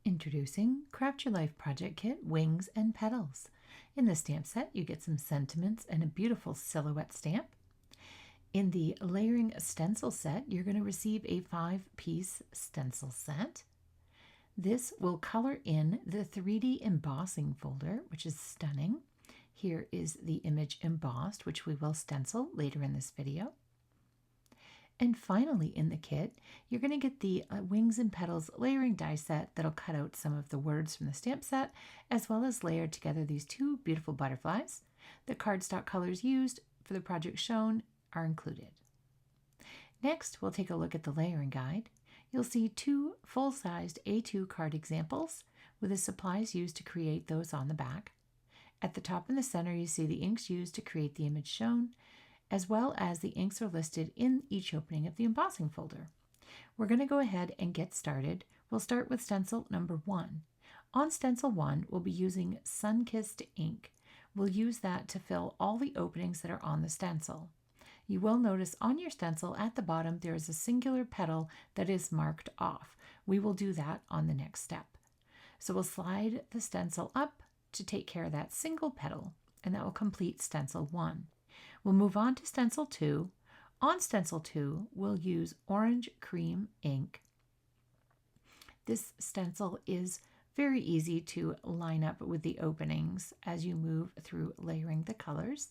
Introducing Craft Your Life Project Kit Wings and Petals. In the stamp set, you get some sentiments and a beautiful silhouette stamp. In the layering stencil set, you're going to receive a 5-piece stencil set. This will color in the 3D embossing folder, which is stunning. Here is the image embossed, which we will stencil later in this video. And finally in the kit, you're going to get the Wings and Petals layering die set that'll cut out some of the words from the stamp set, as well as layer together these two beautiful butterflies. The cardstock colors used for the project shown are included. Next, we'll take a look at the layering guide. You'll see 2 full-sized A2 card examples with the supplies used to create those on the back. At the top in the center, you see the inks used to create the image shown, as well as the inks are listed in each opening of the embossing folder. We're going to go ahead and get started. We'll start with stencil number 1. On stencil 1, we'll be using Sun-Kissed ink. We'll use that to fill all the openings that are on the stencil. You will notice on your stencil at the bottom there is a singular petal that is marked off. We will do that on the next step. So we'll slide the stencil up to take care of that single petal, and that will complete stencil 1. We'll move on to stencil 2. On stencil 2, we'll use orange cream ink. This stencil is very easy to line up with the openings as you move through layering the colors.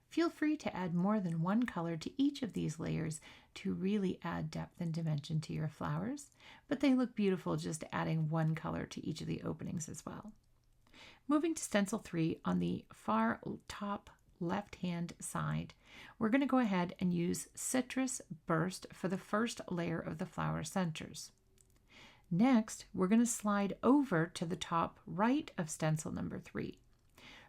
Feel free to add more than one color to each of these layers to really add depth and dimension to your flowers, but they look beautiful just adding one color to each of the openings as well. Moving to stencil 3, on the far top left-hand side, we're going to go ahead and use Citrus Burst for the first layer of the flower centers. Next, we're going to slide over to the top right of stencil number 3.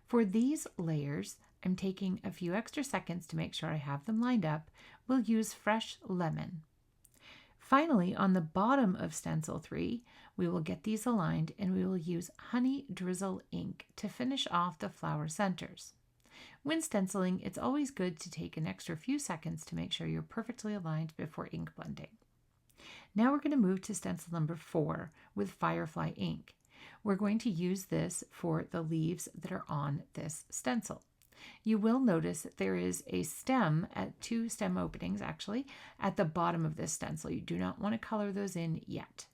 For these layers, I'm taking a few extra seconds to make sure I have them lined up. We'll use Fresh Lemon. Finally, on the bottom of stencil 3, we will get these aligned and we will use Honey Drizzle ink to finish off the flower centers. When stenciling, it's always good to take an extra few seconds to make sure you're perfectly aligned before ink blending. Now we're going to move to stencil number 4 with Firefly ink. We're going to use this for the leaves that are on this stencil. You will notice that there is a stem at 2 stem openings actually at the bottom of this stencil. You do not want to color those in yet.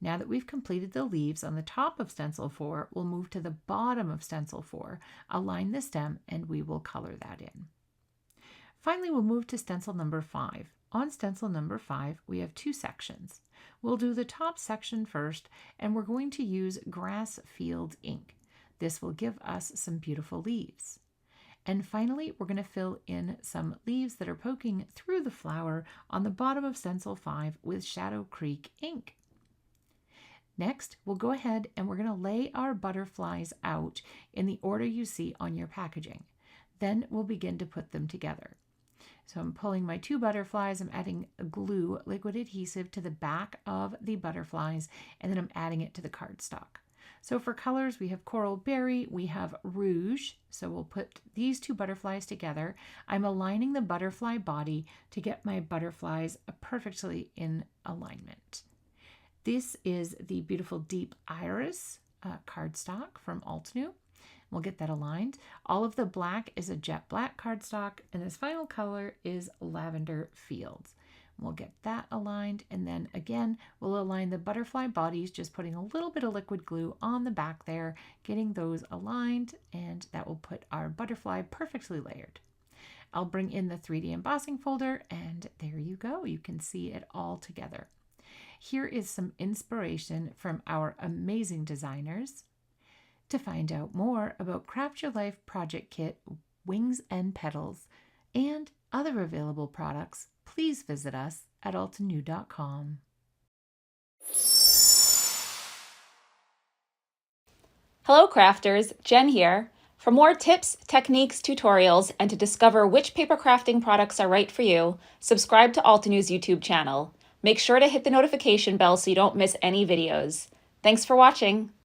Now that we've completed the leaves on the top of stencil 4, we'll move to the bottom of stencil 4, align the stem, and we will color that in. Finally, we'll move to stencil number 5. On stencil number 5, we have 2 sections. We'll do the top section first, and we're going to use Grass Field ink. This will give us some beautiful leaves. And finally, we're going to fill in some leaves that are poking through the flower on the bottom of stencil 5 with Shadow Creek ink. Next, we'll go ahead and we're going to lay our butterflies out in the order you see on your packaging. Then we'll begin to put them together. So I'm pulling my 2 butterflies, I'm adding glue, liquid adhesive to the back of the butterflies, and then I'm adding it to the cardstock. So for colors, we have Coral Berry, we have Rouge. So we'll put these 2 butterflies together. I'm aligning the butterfly body to get my butterflies perfectly in alignment. This is the beautiful Deep Iris cardstock from Altenew. We'll get that aligned. All of the black is a jet black cardstock, and this final color is Lavender Fields. We'll get that aligned, and then again, we'll align the butterfly bodies, just putting a little bit of liquid glue on the back there, getting those aligned, and that will put our butterfly perfectly layered. I'll bring in the 3D embossing folder, and there you go. You can see it all together. Here is some inspiration from our amazing designers. To find out more about Craft Your Life Project Kit, Wings and Petals, and other available products, please visit us at altenew.com. Hello crafters, Jen here. For more tips, techniques, tutorials, and to discover which paper crafting products are right for you, subscribe to Altenew's YouTube channel. Make sure to hit the notification bell so you don't miss any videos. Thanks for watching.